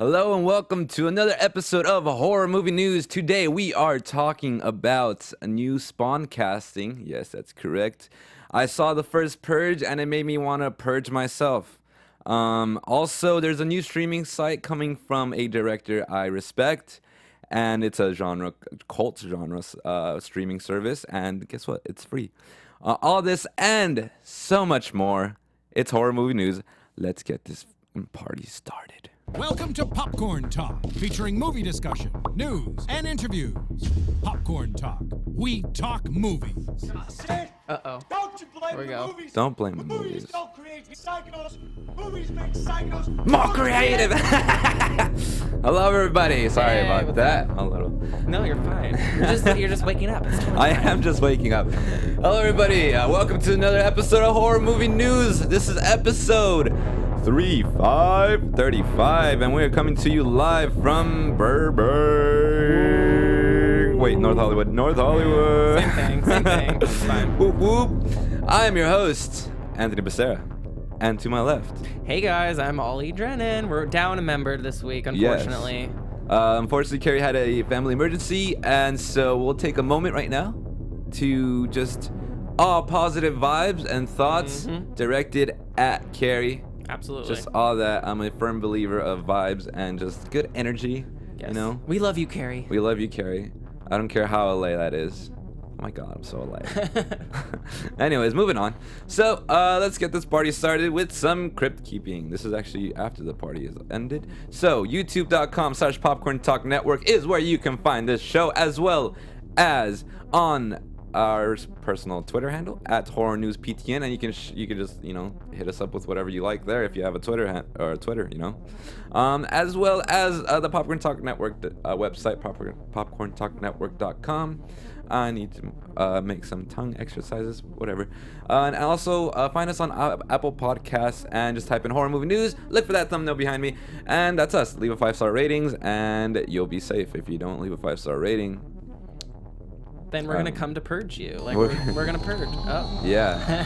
Hello and welcome to another episode of Horror Movie News. Today we are talking about a new Spawn casting. Yes, that's correct. I saw the first Purge and it made me want to purge myself. Also, there's a new streaming site coming from a director I respect, and it's a cult genre streaming service, and guess what? It's free. All this and so much more. It's Horror Movie News. Let's get this party started. Welcome to Popcorn Talk, featuring movie discussion, news, and interviews. Popcorn Talk. We talk movies. Uh-oh. Don't you blame Here we the go. movies. Don't blame the Movies movies. don't create psychos. Movies make psychos More creative. Hello, everybody. Sorry Hey, about what's that. A little. No, you're fine. You're just waking up. It's totally I fine. am just waking up. Hello, everybody. Welcome to another episode of Horror Movie News. This is episode 35, and we are coming to you live from Burbank. Wait, North Hollywood. Same thing. It's fine. Whoop whoop. I am your host, Anthony Becerra, and to my left. Hey guys, I'm Ollie Drennan. We're down a member this week, unfortunately. Unfortunately, Carrie had a family emergency, and so we'll take a moment right now to just all positive vibes and thoughts directed at Carrie. Absolutely. Just all that. I'm a firm believer of vibes and just good energy. Yes. You know, We love you, Carrie. we love you, Carrie. I don't care how LA that is. Oh my God, I'm so LA. Anyways, moving on. So let's get this party started with some crypt keeping. This is actually after the party is ended. So youtube.com/Popcorn Talk Network is where you can find this show, as well as on our personal Twitter handle at Horror News PTN, and you can just hit us up with whatever you like there if you have a Twitter as well as the Popcorn Talk Network website, popcorntalknetwork.com. I need to make some tongue exercises, whatever. And also find us on Apple Podcasts and just type in Horror Movie News. Look for that thumbnail behind me, and that's us. Leave a 5-star ratings, and you'll be safe. If you don't leave a 5-star rating, Then we're gonna come to purge you. Like we're gonna purge. Oh. yeah,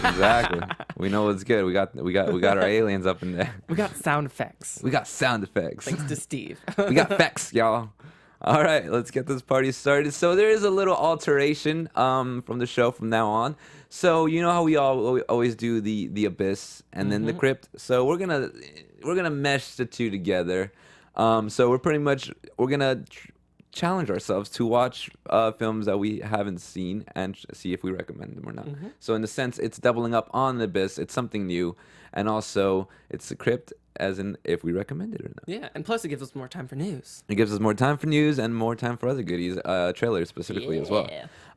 exactly. We know what's good. We got our aliens up in there. We got sound effects. We got sound effects. Thanks to Steve. We got effects, y'all. All right, let's get this party started. So there is a little alteration from the show from now on. So you know how we always do the abyss and then the crypt. So we're gonna mesh the two together. So we're gonna challenge ourselves to watch films that we haven't seen and see if we recommend them or not. So in a sense, it's doubling up on the abyss. It's something new, and also it's the crypt, as in if we recommend it or not. Yeah, and plus it gives us more time for news. It gives us more time for news and more time for other goodies, trailers specifically as well.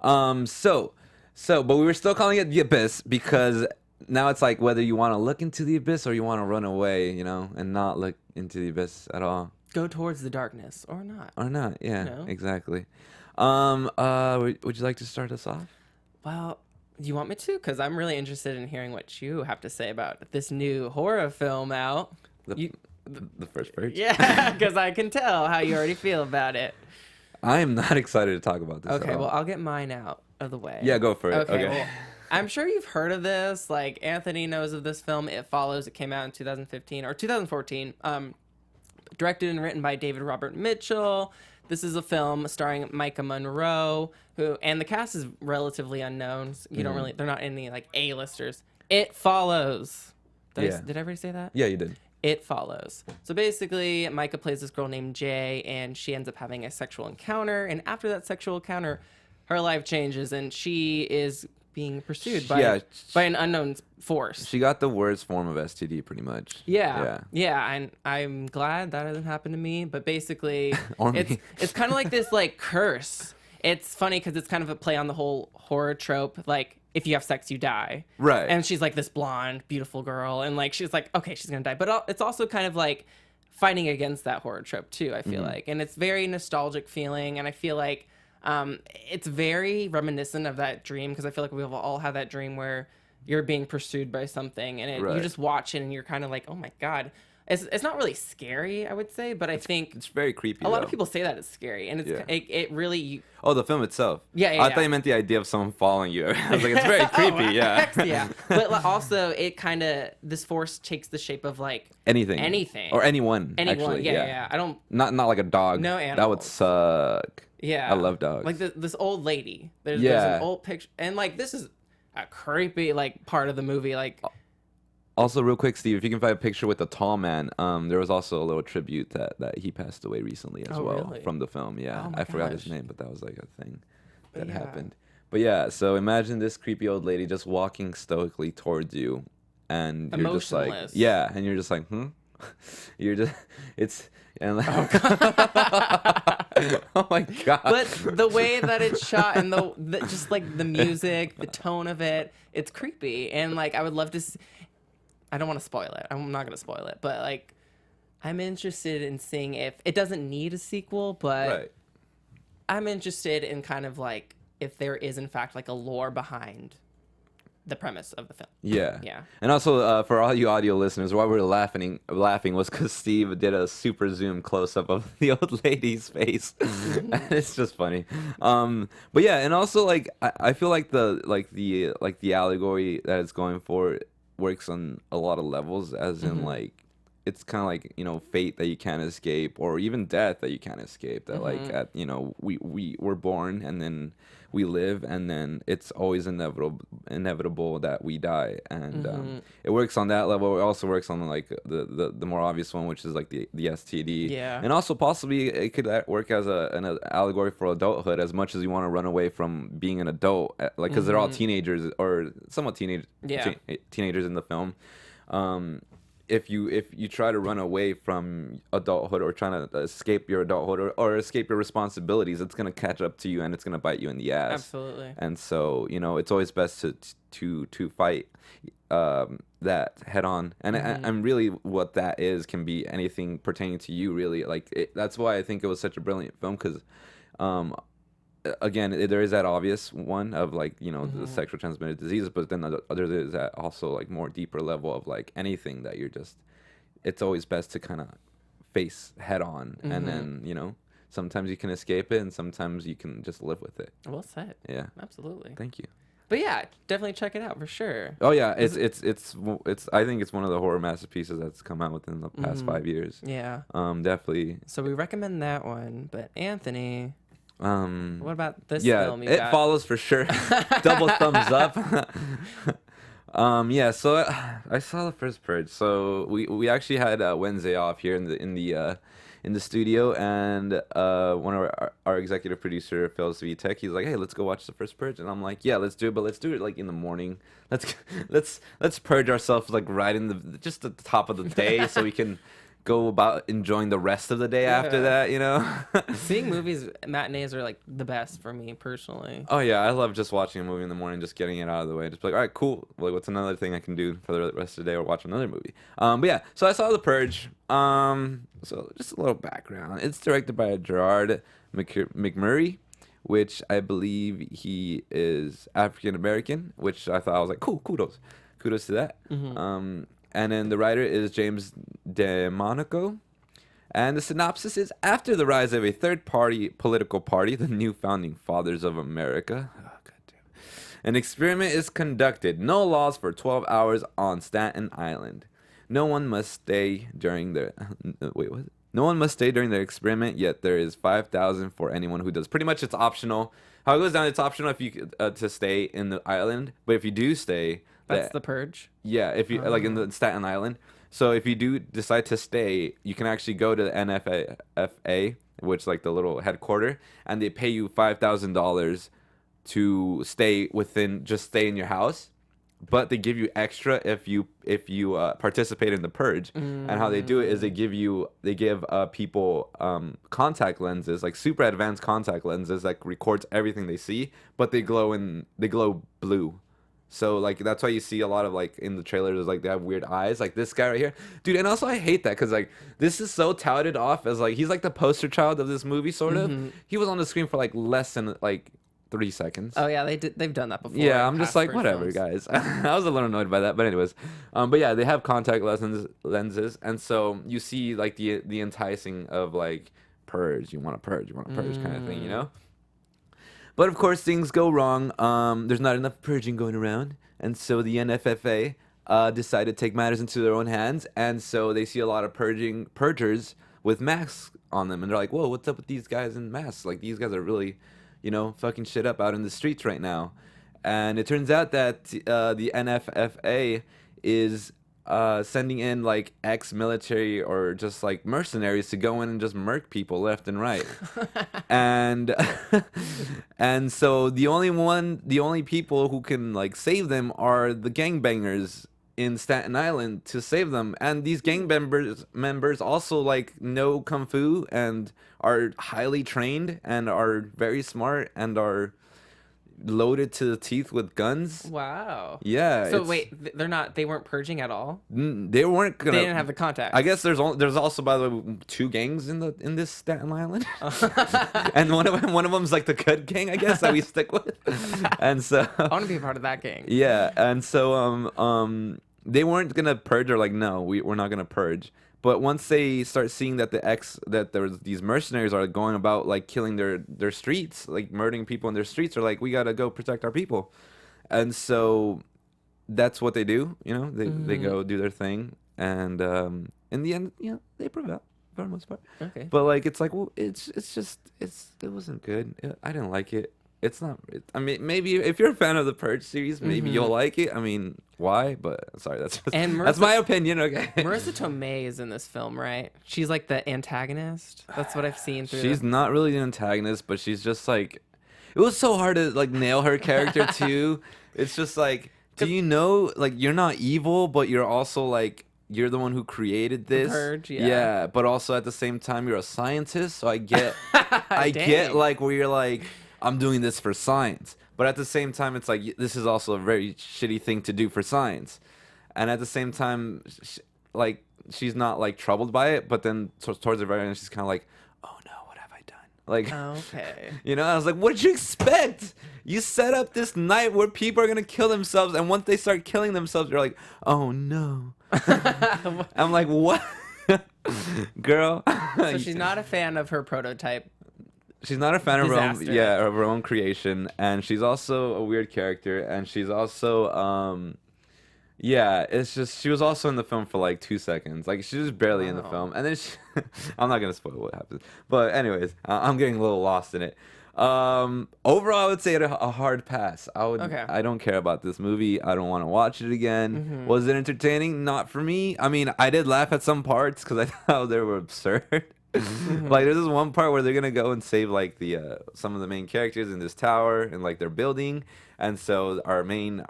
But we were still calling it the abyss because now it's like whether you want to look into the abyss or you want to run away, and not look into the abyss at all. Go towards the darkness or not. Or not, yeah, No. exactly. Would you like to start us off? Well, do you want me to? Because I'm really interested in hearing what you have to say about this new horror film out. The first Purge? Yeah, because I can tell how you already feel about it. I am not excited to talk about this Okay, at all. well, I'll get mine out of the way. Yeah, go for it. Okay. Well, I'm sure you've heard of this. Like, Anthony knows of this film. It Follows. It came out in 2015 or 2014. Directed and written by David Robert Mitchell. This is a film starring Micah Monroe, and the cast is relatively unknown. They're not any like A-listers. It Follows. Did I already say that? Yeah, you did. It Follows. So basically, Micah plays this girl named Jay, and she ends up having a sexual encounter. And after that sexual encounter, her life changes, and she is being pursued by an unknown force. She got the worst form of STD, pretty much. Yeah, and I'm glad that hasn't happened to me. But basically, Or me. it's kind of like this like curse. It's funny because it's kind of a play on the whole horror trope, like if you have sex, you die. Right. And she's like this blonde, beautiful girl, and like she's like, okay, she's gonna die. But it's also kind of like fighting against that horror trope too. I feel like, and it's very nostalgic feeling, and I feel like it's very reminiscent of that dream because I feel like we've all had that dream where you're being pursued by something, and you just watch it and you're kind of like, oh my God. It's not really scary, I would say, but I think It's very creepy. a lot though. of people say that it's scary, and it's Yeah. it really. Oh, the film itself. Yeah, yeah, I thought yeah. you meant the idea of someone following you. I was like, it's very creepy. Yeah. Hex, yeah. But also, it kind of this force takes the shape of like Anything. Anything. Or anyone. anyone. Actually. Yeah. I don't. Not like a dog. No That would animals. suck. Yeah. I love dogs. Like this old lady. There's Yeah. an old picture, and like this is a creepy like part of the movie. Like Also, real quick, Steve, if you can find a picture with the tall man, there was also a little tribute that he passed away recently as Oh, well really? from the film. Yeah, Oh my I forgot his gosh. name, but that was like a thing that Yeah. happened. But yeah, so imagine this creepy old lady just walking stoically towards you, and you're just like, Emotionless. yeah, and you're just like, you're just, it's, and like, oh my god. but the way that it's shot and the just like the music, the tone of it, it's creepy. And like I would love to I don't want to spoil it. I'm not going to spoil it, but like I'm interested in seeing if it doesn't need a sequel, but Right. I'm interested in kind of like if there is in fact like a lore behind the premise of the film. Yeah. Yeah. And also, for all you audio listeners, why we're laughing was because Steve did a super zoom close up of the old lady's face. And it's just funny. But yeah, and also like I feel like the allegory that it's going for works on a lot of levels, as in like it's kind of like, you know, fate that you can't escape, or even death that you can't escape. That like at, you know, we're born and then we live, and then it's always inevitable that we die. And it works on that level. It also works on like the more obvious one, which is like the STD. Yeah. And also possibly it could work as an allegory for adulthood, as much as you want to run away from being an adult, like because they're all teenagers or somewhat teenagers in the film. If you try to run away from adulthood, or trying to escape your adulthood, or escape your responsibilities, it's gonna catch up to you and it's gonna bite you in the ass. Absolutely. And so, you know, it's always best to fight that head on. And and really, what that is can be anything pertaining to you. Really, like that's why I think it was such a brilliant film, because again, there is that obvious one of like, you know, the sexual transmitted diseases, but then there is that also like more deeper level of like anything that you're just, it's always best to kind of face head on, and then, you know, sometimes you can escape it and sometimes you can just live with it. Well said. Yeah. Absolutely. Thank you. But yeah, definitely check it out for sure. Oh yeah, it's I think it's one of the horror masterpieces that's come out within the past 5 years. Yeah. Definitely. So we recommend that one. But Anthony, what about this Yeah, film? You it got? follows for sure. Double thumbs up. Yeah, so I saw the first Purge. So we actually had Wednesday off here in the studio, and one of our executive producer, Phil Svitek, he's like, hey, let's go watch the first Purge. And I'm like, yeah, let's do it, but let's do it like in the morning. Let's purge ourselves like right in just at the top of the day, so we can go about enjoying the rest of the day after that, you know. Seeing movies matinees are like the best for me personally. Oh yeah, I love just watching a movie in the morning, just getting it out of the way. Just be like, all right, cool. Like, what's another thing I can do for the rest of the day, or watch another movie? But yeah, so I saw The Purge. So just a little background. It's directed by Gerard McMurray, which I believe he is African American, which I thought, I was like, cool, kudos to that. And then the writer is James DeMonico. And the synopsis is, after the rise of a third-party political party, the New Founding Fathers of America, an experiment is conducted. No laws for 12 hours on Staten Island. No one must stay during their... Wait, what? No one must stay during their experiment, yet there is $5,000 for anyone who does. Pretty much it's optional. How it goes down, it's optional if you to stay in the island. But if you do stay... That's The Purge. Yeah, if you like in the Staten Island. So if you do decide to stay, you can actually go to the NFA, which is like the little headquarter, and they pay you $5,000 to stay in your house. But they give you extra if you participate in the Purge. And how they do it is they give people contact lenses, like super advanced contact lenses that records everything they see, but they glow blue. So like that's why you see a lot of like in the trailers, like they have weird eyes, like this guy right here, dude. And also I hate that because like this is so touted off as like he's like the poster child of this movie, sort of. He was on the screen for like less than like 3 seconds. Oh yeah, they've done that before. Yeah, in I'm just past like, Purge whatever, films. guys. I was a little annoyed by that, but anyways. But yeah, they have contact lenses, and so you see like the enticing of like purge. You want to purge, kind of thing, you know. But of course, things go wrong. There's not enough purging going around, and so the NFFA decided to take matters into their own hands, and so they see a lot of purgers with masks on them, and they're like, "Whoa, what's up with these guys in masks? Like these guys are really, fucking shit up out in the streets right now." And it turns out that the NFFA is sending in like ex-military or just like mercenaries to go in and just murk people left and right. And and so the only people who can like save them are the gangbangers in Staten Island to save them. And these gang members also like know kung fu and are highly trained and are very smart and are loaded to the teeth with guns. Wow. Yeah. So wait, they weren't purging at all? They weren't gonna. They didn't have the contact. I guess there's also, by the way, 2 gangs in this Staten Island, and one of them's like the good gang, I guess, that we stick with. And so I want to be a part of that gang. yeah, and so they weren't gonna purge, or like, no, we're not gonna purge. But once they start seeing that there's these mercenaries are going about like killing their streets, like murdering people in their streets, are like, we gotta go protect our people. And so that's what they do. They go do their thing, and in the end, they prevail for the most part. Okay. But like, it's like, well, it wasn't good. I didn't like it. It's not. I mean, maybe if you're a fan of the Purge series, maybe you'll like it. I mean, why? But sorry, that's my opinion. Okay. Marissa Tomei is in this film, right? She's like the antagonist. That's what I've seen through. She's not really the antagonist, but she's just like. It was so hard to like nail her character too. It's just like, do you know, like, you're not evil, but you're also like, you're the one who created this. The Purge, yeah. Yeah, but also at the same time, you're a scientist. So I get, I get like where you're like, I'm doing this for science. But at the same time, it's like, this is also a very shitty thing to do for science. And at the same time, like, she's not like troubled by it. But then towards the very end, she's kind of like, oh no, what have I done? Like, okay. I was like, what did you expect? You set up this night where people are going to kill themselves. And once they start killing themselves, you're like, oh no. I'm like, what? Girl. So she's not a fan of her prototype. She's not a fan of Disaster. her own creation, and she's also a weird character, and she's also it's just, she was also in the film for like 2 seconds. Like, she was barely in the film, and then I'm not gonna spoil what happens, but anyways, I'm getting a little lost in it. Overall, I would say it a hard pass. I don't care about this movie. I don't want to watch it again. Was it entertaining? Not for me. I mean, I did laugh at some parts because I thought they were absurd. Like, there's this one part where they're gonna go and save like the some of the main characters in this tower and like their building, and so our main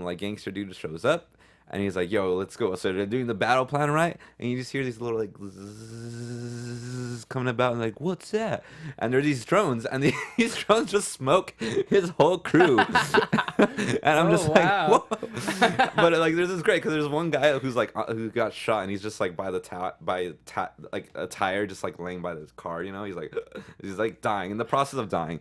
like gangster dude shows up, and he's like, yo, let's go. So they're doing the battle plan, right? And you just hear these little like zzzz coming about, and like, what's that? And there's these drones, and these drones just smoke his whole crew. And I'm just like, whoa. But like, there's this great, because there's one guy who's like who got shot, and he's just like by like a tire, just like laying by this car. He's like dying, in the process of dying.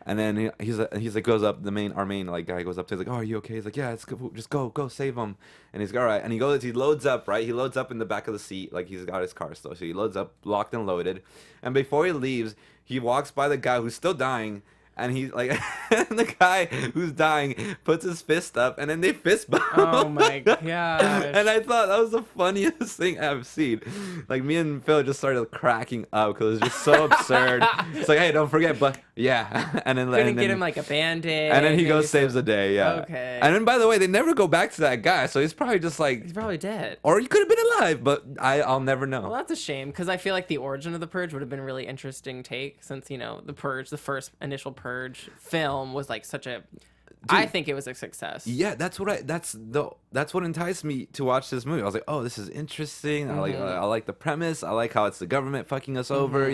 And then he's like goes up, our main like guy goes up to, he's like, oh, are you okay? He's like, yeah, it's good, just go save him. And he's like, all right. And he loads up, right? He loads up in the back of the seat, like he's got his car still. So he loads up, locked and loaded. And before he leaves, he walks by the guy who's still dying. And he's like, and the guy who's dying puts his fist up, and then they fist bump. Oh my gosh. And I thought that was the funniest thing I've seen. Like, me and Phil just started cracking up because it was just so absurd. It's like, hey, don't forget, but yeah. And then Couldn't get him like a Band-Aid. And then he goes, saves the day. Yeah. Okay. And then, by the way, they never go back to that guy, so he's probably just like, He's probably dead. or he could have been alive, but I'll never know. Well, that's a shame, because I feel like the origin of the Purge would have been a really interesting take, since the Purge, the first initial Purge film, was like such a. I think it was a success. Yeah, that's what enticed me to watch this movie. I was like, oh, this is interesting. I like the premise. I like how it's the government fucking us over,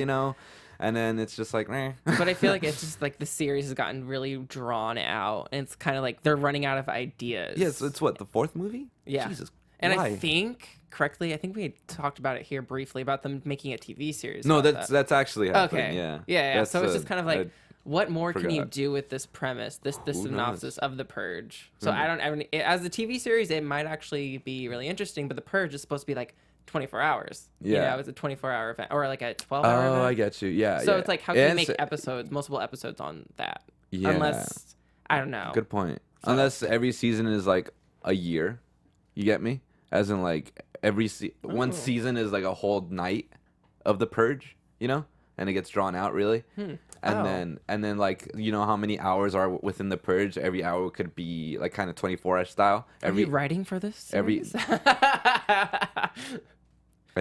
And then it's just like, meh. But I feel like it's just like the series has gotten really drawn out, and it's kind of like they're running out of ideas. Yes, it's what, the 4th movie? Yeah. Jesus. And why? I think correctly, I think we had talked about it here briefly about them making a TV series. No, about that's actually happening. Okay. Yeah. Yeah. That's So it's just kind of like, what more can you Forgot. do with this premise, this Who synopsis knows? of The Purge? So I don't. As a TV series, it might actually be really interesting, but The Purge is supposed to be like 24 hours. Yeah. It's a 24-hour event or like a 12-hour Oh, event. I get you. Yeah. So yeah. it's like, how can you And make so- episodes, multiple episodes on that? Yeah. Unless, I don't know. Good point. Unless every season is like a year, you get me? As in like one season is like a whole night of the Purge, you know, and it gets drawn out really. And then like you know how many hours are within the Purge? Every hour could be like kind of 24-hour style. Are you writing for this every- series?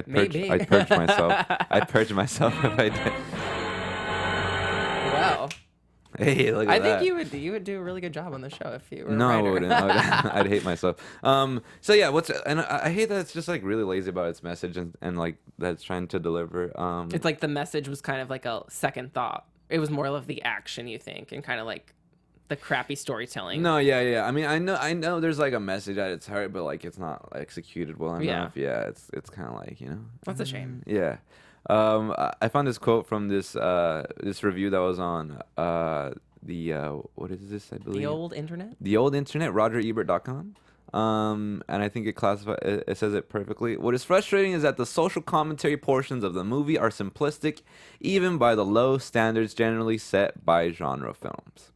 Maybe I'd purge myself. I'd purge myself if I did. Wow. Hey, look at I that. think you would do a really good job on the show if you were No, a I writer. wouldn't. I'd hate myself. So yeah, and I hate that it's just like really lazy about its message and like that it's trying to deliver. It's like the message was kind of like a second thought. It was more of the action, you think, and kind of like the crappy storytelling. No, yeah. I mean, I know there's like a message at its heart, but like it's not executed well enough. Yeah, it's kind of like, you know. That's a shame. Yeah. I found this quote from this review that was on what is this? I believe The old internet? The old internet, RogerEbert.com. And I think it says it perfectly. What is frustrating is that the social commentary portions of the movie are simplistic, even by the low standards generally set by genre films.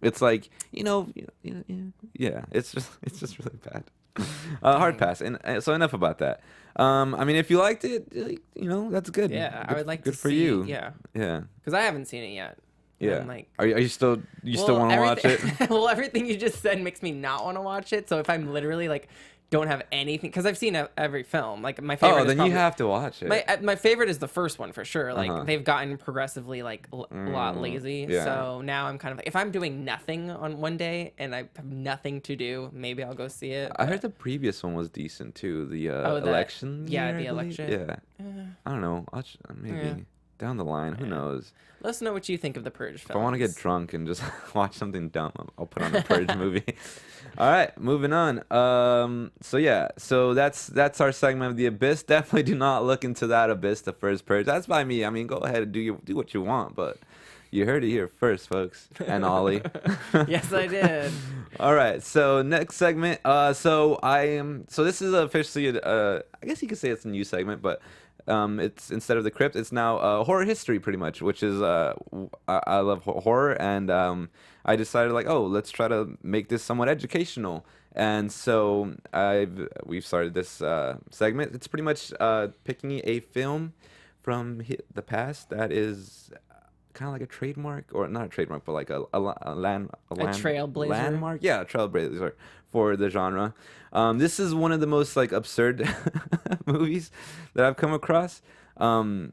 It's like, yeah, it's just really bad. Hard pass. And so enough about that. I mean, if you liked it, that's good. Yeah, I Good- would like good to for see, you. Yeah. Yeah. Because I haven't seen it yet. Yeah. I'm like, Are you still want to watch it? Well, everything you just said makes me not want to watch it. So if I'm literally like, don't have anything, because I've seen every film. Like my favorite. Oh, is then probably, you have to watch it. my favorite is the first one for sure. Like Uh-huh. they've gotten progressively like a lot lazy. yeah. So now I'm kind of like, if I'm doing nothing on one day and I have nothing to do, maybe I'll go see it. I heard the previous one was decent too. The that- election. yeah, year, the I believe? election. Yeah. I don't know. Maybe Yeah. down the line. Who knows? Let us know what you think of the Purge films. If I want to get drunk and just watch something dumb, I'll put on a Purge movie. All right, moving on. So that's our segment of the Abyss. Definitely do not look into that Abyss, the first Purge. That's by me. I mean, go ahead and do what you want, but you heard it here first, folks. And Ollie. Yes, I did. All right, so next segment. So this is officially I guess you could say it's a new segment, but it's instead of the crypt, it's now horror history, pretty much, which is I love horror, and I decided like, oh, let's try to make this somewhat educational, and so we've started this segment. It's pretty much picking a film from the past that is kind of like a trademark, or not a trademark, but like a trailblazer? landmark. Yeah, a trailblazer for the genre. This is one of the most like absurd movies that I've come across. The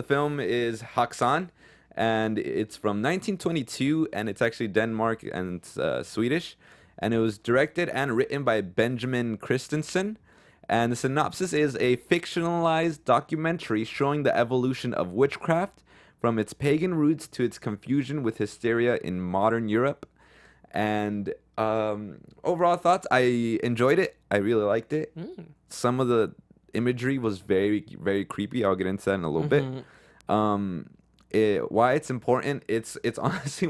film is Häxan, and it's from 1922, and it's actually Denmark and it's Swedish, and it was directed and written by Benjamin Christensen. And the synopsis is a fictionalized documentary showing the evolution of witchcraft from its pagan roots to its confusion with hysteria in modern Europe. And overall thoughts, I enjoyed it. I really liked it. Some of the imagery was very, very creepy. I'll get into that in a little bit. Why it's important, it's honestly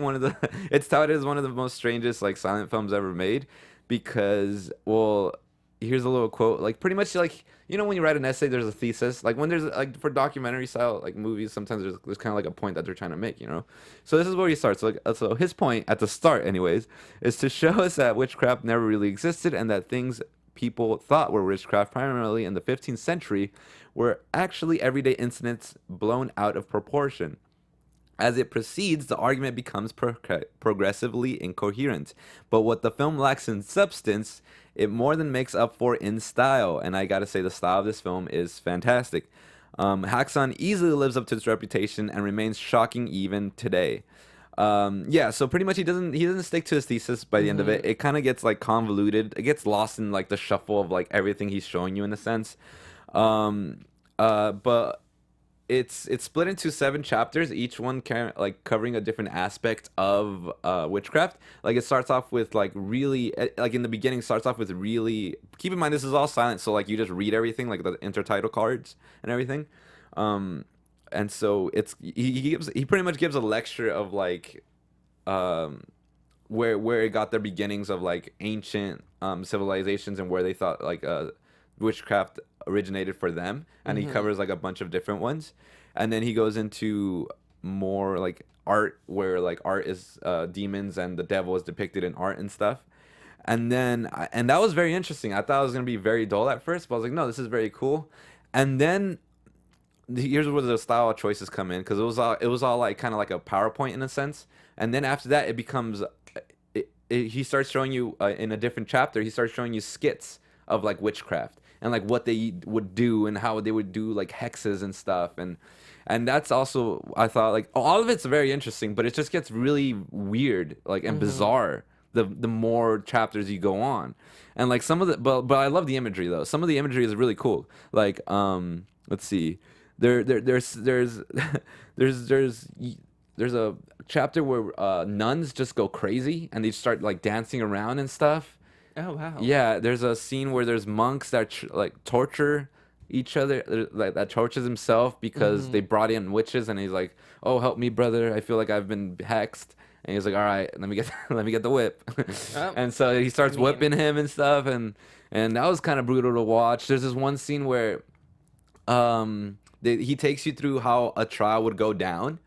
it's touted as one of the most strangest like silent films ever made, because, well, here's a little quote. Like, pretty much, like, you know, when you write an essay, there's a thesis. Like, when there's like for documentary style like movies, sometimes there's kind of like a point that they're trying to make, you know. So this is where he starts. So his point at the start, anyways, is to show us that witchcraft never really existed, and that things people thought were witchcraft primarily in the 15th century were actually everyday incidents blown out of proportion. As it proceeds, the argument becomes progressively incoherent. But what the film lacks in substance, it more than makes up for in style. And I gotta say, the style of this film is fantastic. Häxan easily lives up to its reputation and remains shocking even today. So pretty much he doesn't stick to his thesis by the end of it. It kind of gets like convoluted. It gets lost in like the shuffle of like everything he's showing you in a sense. But it's split into 7 chapters, each one covering a different aspect of witchcraft. Like, it starts off with like really, like in the beginning, starts off with really. Keep in mind, this is all silent, so like you just read everything, like the intertitle cards and everything. and so he pretty much gives a lecture of like where it got their beginnings of like ancient civilizations and where they thought like witchcraft originated for them, and he covers like a bunch of different ones, and then he goes into more like art, where like art is demons and the devil is depicted in art and stuff. And then and that was very interesting. I thought it was gonna be very dull at first, but I was like, no, this is very cool. And then here's where the style choices come in, because it was all like kind of like a PowerPoint in a sense. And then after that, it becomes he starts showing you in a different chapter. He starts showing you skits of like witchcraft and like what they would do and how they would do like hexes and stuff. And that's also, I thought, like, all of it's very interesting, but it just gets really weird, like, and bizarre the more chapters you go on. And like some of the but I love the imagery though. Some of the imagery is really cool. Like let's see. There's a chapter where nuns just go crazy and they start like dancing around and stuff. Oh wow. Yeah, there's a scene where there's monks that like torture each other, like that tortures himself because they brought in witches, and he's like, "Oh, help me, brother! I feel like I've been hexed." And he's like, "All right, let me get the whip." And so he starts whipping him and stuff, and that was kind of brutal to watch. There's this one scene where he takes you through how a trial would go down,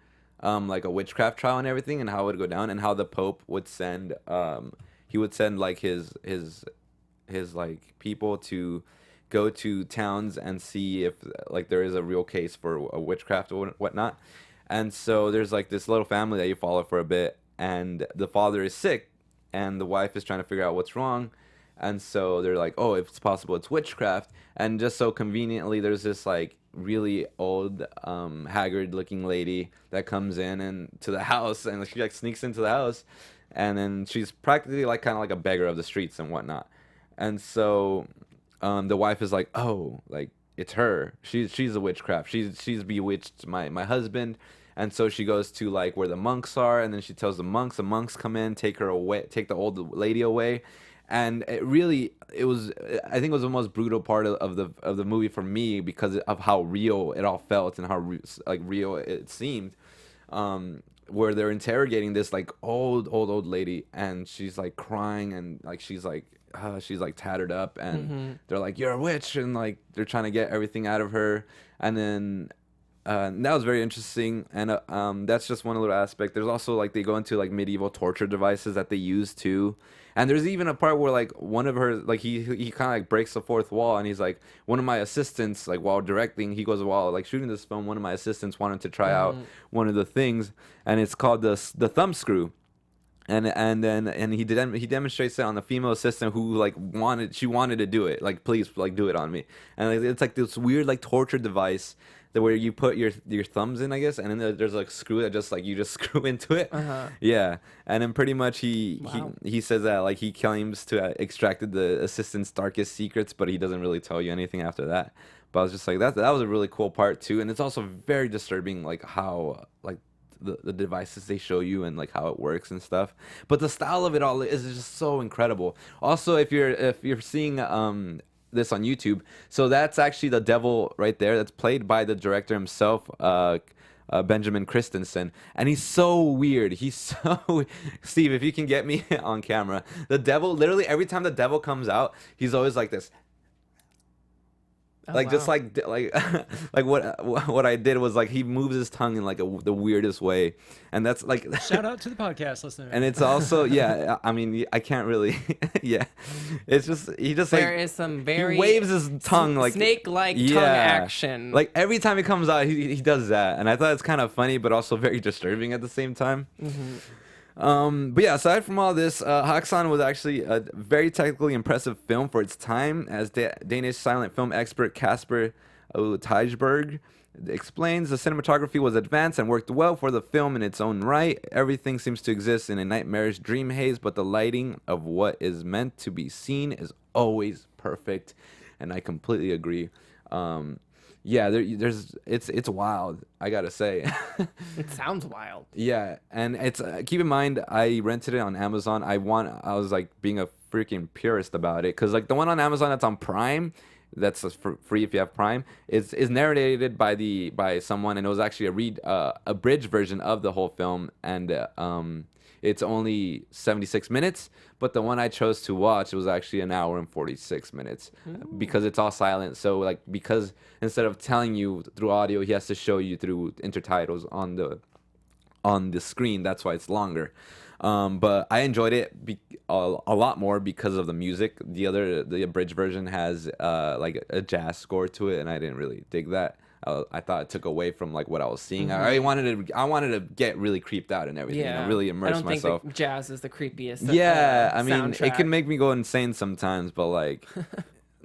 like a witchcraft trial and everything, and how it would go down, and how the Pope would send like his like people to go to towns and see if like there is a real case for a witchcraft or whatnot. And so there's like this little family that you follow for a bit, and the father is sick and the wife is trying to figure out what's wrong. And so they're like, oh, if it's possible, it's witchcraft. And just so conveniently, there's this like really old, haggard looking lady that comes in and to the house, and she like sneaks into the house, and then she's practically like kind of like a beggar of the streets and whatnot. And so the wife is like, oh, like it's her. She's a witchcraft. She's bewitched my husband. And so she goes to like where the monks are, and then she tells the monks come in, take her away, take the old lady away. And it was, I think it was the most brutal part of the movie for me, because of how real it all felt and how real it seemed. Where they're interrogating this like old lady, and she's like crying, and like she's like tattered up, and they're like, you're a witch, and like they're trying to get everything out of her. And then that was very interesting. And that's just one little aspect. There's also like they go into like medieval torture devices that they use too. And there's even a part where like one of her, like he kind of like breaks the fourth wall, and he's like, one of my assistants, like while directing, he goes, while like shooting this film, one of my assistants wanted to try out one of the things, and it's called the thumb screw. And he demonstrates it on the female assistant who like wanted to do it, like, please, like, do it on me. And like, it's like this weird like torture device that where you put your thumbs in, I guess, and then there's like a screw that just like you just screw into it. Yeah. And then pretty much he says that like he claims to have extracted the assistant's darkest secrets, but he doesn't really tell you anything after that. But I was just like, that was a really cool part too. And it's also very disturbing, like how like the devices they show you and like how it works and stuff. But the style of it all is just so incredible. Also, if you're seeing this on YouTube, so that's actually the devil right there. That's played by the director himself, Benjamin Christensen, and he's so weird. He's so Steve, if you can get me on camera, the devil, literally every time the devil comes out, he's always like this. Like, wow. Just like like what I did was like he moves his tongue in like the weirdest way, and that's like shout out to the podcast listener. And it's also I mean I can't really it's just he just there is some very he waves his tongue like snake-like tongue action. Like every time he comes out, he does that, and I thought it's kind of funny but also very disturbing at the same time. But yeah, aside from all this, Häxan was actually a very technically impressive film for its time, as Danish silent film expert Kasper Tejberg explains. The cinematography was advanced and worked well for the film in its own right. Everything seems to exist in a nightmarish dream haze, but the lighting of what is meant to be seen is always perfect, and I completely agree. Yeah, it's wild, I gotta say. It sounds wild. Yeah, and it's keep in mind I rented it on Amazon. I was like being a freaking purist about it, because like the one on Amazon that's on Prime, That's free if you have Prime. Is narrated by someone, and it was actually a abridged version of the whole film, and it's only 76 minutes. But the one I chose to watch, it was actually an hour and 46 minutes because it's all silent. So like, because instead of telling you through audio, he has to show you through intertitles on the screen. That's why it's longer. But I enjoyed it a lot more because of the music. The abridged version has like a jazz score to it, and I didn't really dig that. I thought it took away from like what I was seeing. I wanted to get really creeped out and everything. Yeah. Really immerse myself. I don't think jazz is the creepiest. Yeah, I mean, soundtrack. it can make me go insane sometimes, but like,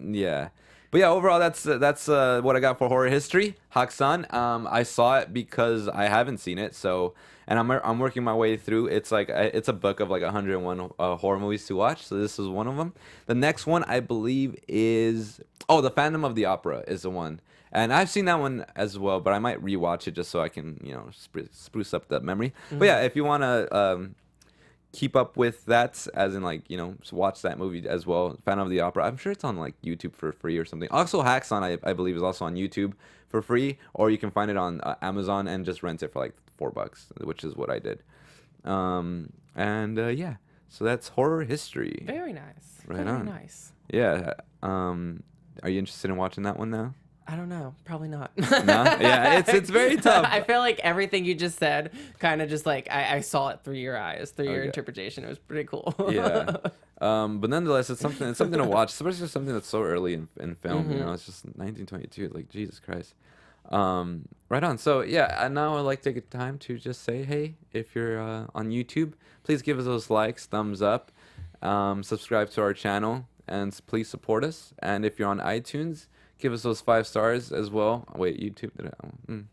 yeah. But yeah, overall, that's what I got for horror history. Häxan. I saw it because I haven't seen it, so and I'm working my way through. It's like it's a book of like 101 horror movies to watch. So this is one of them. The next one I believe is The Phantom of the Opera is the one, and I've seen that one as well. But I might rewatch it just so I can spruce up that memory. But yeah, if you wanna keep up with that, as in like just watch that movie as well, Phantom of the Opera. I'm sure it's on like YouTube for free or something. Also, Häxan I believe is also on YouTube for free, or you can find it on Amazon and just rent it for like $4, which is what I did. Yeah, so that's horror history. Very nice. Right Very on. nice. Yeah. Are you interested in watching that one now? I don't know. Probably not. No? Yeah, it's very tough. I feel like everything you just said kind of just like I saw it through your eyes, through your Okay. interpretation. It was pretty cool. Yeah. But nonetheless, it's something to watch, especially something that's so early in film. It's just 1922. Like, Jesus Christ. Right on. So yeah, and now I'd like to take time to just say, hey, if you're on YouTube, please give us those likes, thumbs up, subscribe to our channel, and please support us. And if you're on iTunes, give us those 5 stars as well. Wait, YouTube? Did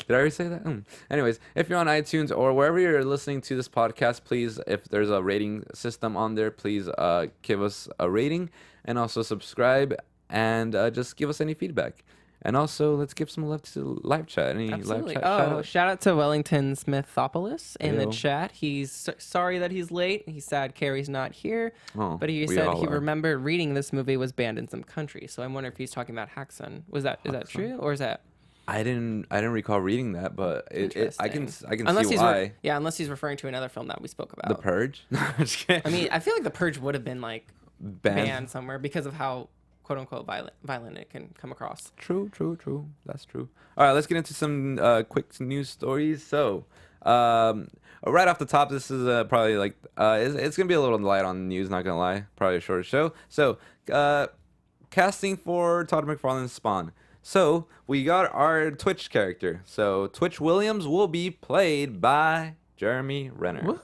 I already say that? Anyways, if you're on iTunes or wherever you're listening to this podcast, please, if there's a rating system on there, please give us a rating and also subscribe and just give us any feedback. And also, let's give some love to live chat. Any Absolutely. live chat? shout-outs? Shout out to Wellington Smithopoulos in the Yo. chat. He's sorry that he's late. He's sad Carrie's not here. Oh, but he we said all he are. remembered reading this movie was banned in some countries. So I wonder if he's talking about Häxan. Is that true, or is that? I didn't recall reading that, but I can Unless see he's why. unless he's referring to another film that we spoke about. The Purge? No, I'm just kidding. I mean, I feel like The Purge would have been like Banned. banned somewhere because of how quote unquote violent it can come across. True. That's true. All right, let's get into some quick news stories. So, right off the top, this is probably like it's gonna be a little light on the news. Not gonna lie, probably a shorter show. So, casting for Todd McFarlane's Spawn. So we got our Twitch character. So Twitch Williams will be played by Jeremy Renner. Woohoo!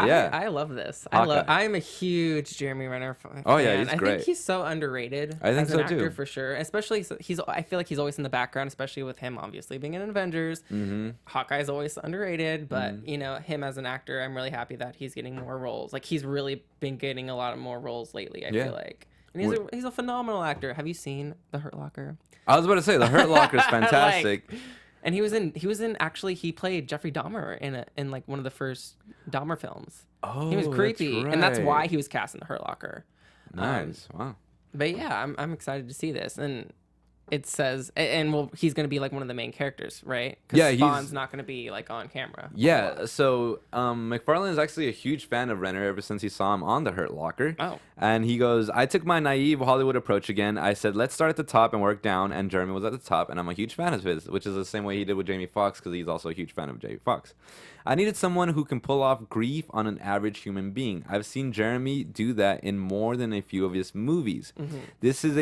Yeah. I love this. Hawkeye. I'm a huge Jeremy Renner fan. Oh, yeah, he's I great. think he's so underrated. I think as an so, too. actor for sure. Especially I feel like he's always in the background, especially with him obviously being in Avengers. Mm-hmm. Hawkeye's always underrated, but him as an actor, I'm really happy that he's getting more roles. Like he's really been getting a lot of more roles lately. I feel like. And he's a phenomenal actor. Have you seen The Hurt Locker? I was about to say The Hurt Locker is fantastic. And he was in actually he played Jeffrey Dahmer in like one of the first Dahmer films. Oh, He was creepy, that's and that's right. why he was cast in The Hurt Locker. Nice. Wow. But yeah, I'm excited to see this, and it says, and he's gonna be like one of the main characters, right? 'Cause Yeah, Spawn's not gonna be like on camera. Yeah, so McFarlane is actually a huge fan of Renner ever since he saw him on The Hurt Locker. Oh. And he goes, I took my naive Hollywood approach again. I said, let's start at the top and work down. And Jeremy was at the top, and I'm a huge fan of his, which is the same way he did with Jamie Foxx, because he's also a huge fan of Jamie Foxx. I needed someone who can pull off grief on an average human being. I've seen Jeremy do that in more than a few of his movies. This is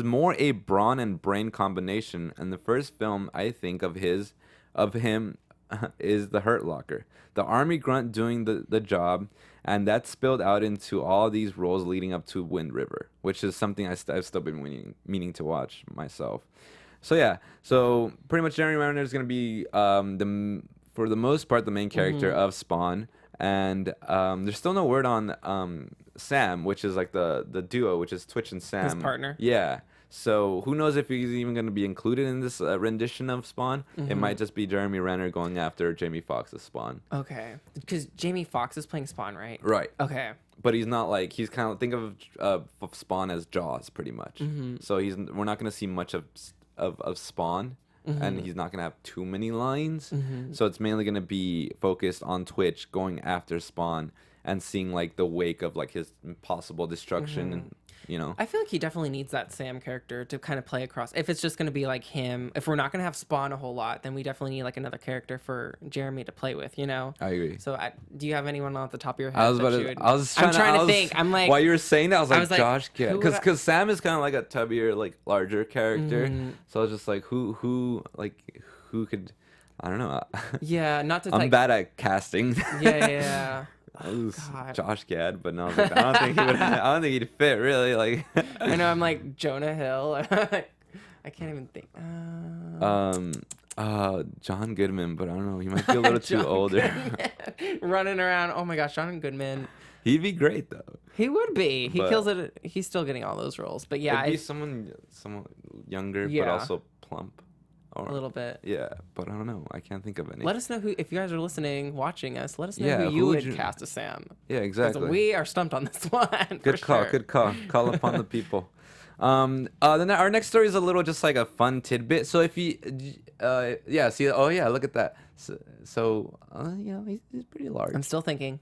more a brawn and brain combination, and the first film I think of him is The Hurt Locker. The army grunt doing the job, and that spilled out into all these roles leading up to Wind River, which is something I've still been meaning to watch myself. So yeah, so pretty much Jeremy Renner is going to be for the most part the main character of Spawn, and there's still no word on Sam, which is like the duo, which is Twitch and Sam, His partner. Yeah. So who knows if he's even going to be included in this rendition of Spawn? It might just be Jeremy Renner going after Jamie Foxx's Spawn. Okay, because Jamie Foxx is playing Spawn, right? Right. Okay. but he's not like he's kind of think of Spawn as Jaws pretty much. So we're not gonna see much of Spawn, and he's not gonna have too many lines. So it's mainly gonna be focused on Twitch going after Spawn and seeing like the wake of like his possible destruction and. I feel like he definitely needs that Sam character to kind of play across. If it's just going to be like him, if we're not going to have Spawn a whole lot, then we definitely need like another character for Jeremy to play with, I agree. So do you have anyone off the top of your head? I was trying to think. I'm like, while you were saying that, I was like Josh Gad, who because Sam is kind of like a tubbier, like larger character. So I was just like, who could, I don't know. Yeah, not to. I'm bad at casting. Yeah. I was Josh Gad, but no, I was like, I don't think he would. I don't think he'd fit really. Like, I know I'm like Jonah Hill. I can't even think. John Goodman, but I don't know. He might be a little too older. Running around. Oh my gosh, John Goodman. He'd be great though. He would be. He kills it. He's still getting all those roles. But yeah, it'd be someone younger, but also plump. A little bit. Yeah, but I don't know. I can't think of any. Let us know if you guys are listening, watching us. Let us know who you would cast as Sam. Yeah, exactly. We are stumped on this one. Good call. Good call. Call upon the people. Then our next story is a little just like a fun tidbit. So if you, see, look at that. So he's pretty large. I'm still thinking.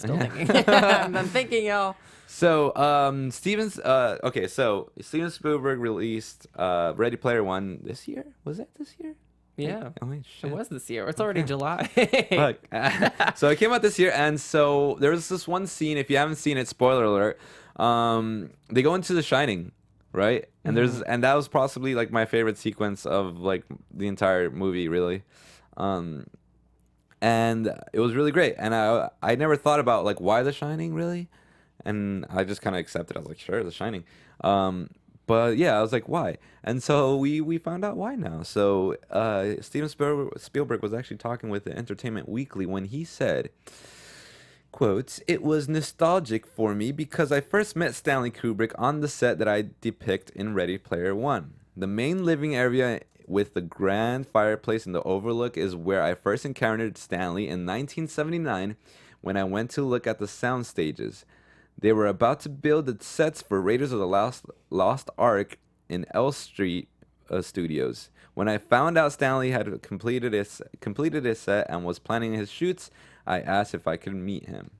I'm thinking, y'all. So, so Steven Spielberg released Ready Player One this year. Was that this year? Yeah. Oh, shit. It was this year. It's already July. Fuck. So it came out this year, and so there was this one scene. If you haven't seen it, spoiler alert. They go into The Shining, right? And and that was possibly like my favorite sequence of like the entire movie, really. And it was really great. And I never thought about like why The Shining, really. And I just kind of accepted. I was like, sure, The Shining. But yeah, I was like, why? And so we found out why now. So Steven Spielberg was actually talking with the Entertainment Weekly when he said, quote, "It was nostalgic for me because I first met Stanley Kubrick on the set that I depict in Ready Player One. The main living area with the grand fireplace and the overlook is where I first encountered Stanley in 1979 when I went to look at the sound stages. They were about to build the sets for Raiders of the Lost Ark in L Street Studios. When I found out Stanley had completed his set and was planning his shoots, I asked if I could meet him.